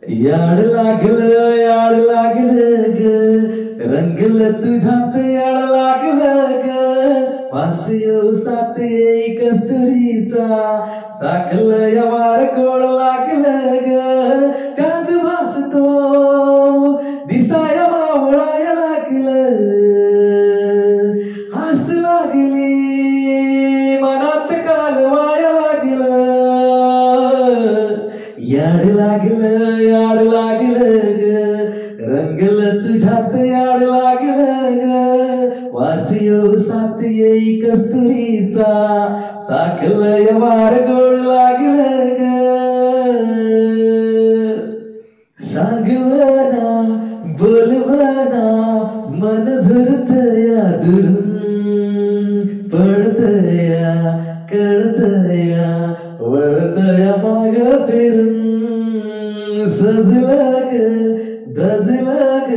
याड लागलं ग रंगलं तुझ्यात याड लागलं ग पास येऊ साथ येई कस्तुरीचा साखलं या वार गोड लागलं ग चांद भासतो दिसाया मावळाया लागलं हास लागली मनात कालवाया लागलं याड लागलं ग रंगलं तुझ्यात याड लागलं ग वास येऊ साथ येई कस्तुरीचा साखलं या वार गोड लागलं ग सांगवना बोलवना मन झुरतया दुरून पडतया कळतया वळतया माग फिरून सजलं ग दजलं ग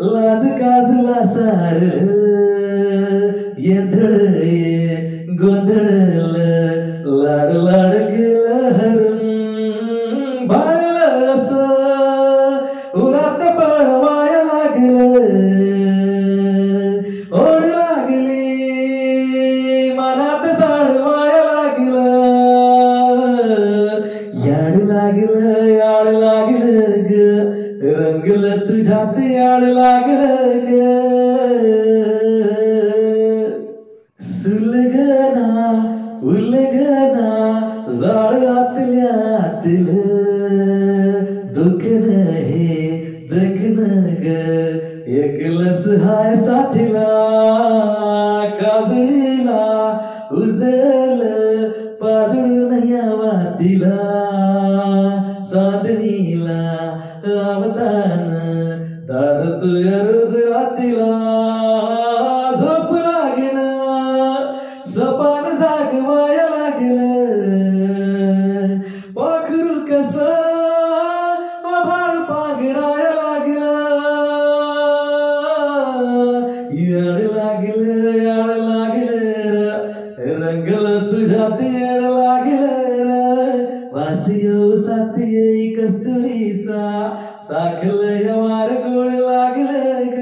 लाज काजला सार येंधळ गोंधळलं लाड लाड गेलं हरून भाळलं असं उरात पळवाया लागलं ओढ लागली मनात जाडवाया लागलं याड लागलं ग रंगलं तुझ्यात याड लागलं ग सुलगना उलगना जाळ आतल्या आतलं दुखणं हे दखणं ग एकलंच हाय साथीला काजळीला उजळलं पाजळून यावा तिला चांदणीला आवतान दाडतोय रोज रातीला झोप लागेना सपान जागवाया लागलं पाखरू कसं आभाळ पांघराया लागलं याड लागलं रंगलं तुझ्यात याड लागलं वास येऊ साथ येई कस्तुरीचा साखलं या वार गोड लागलं ग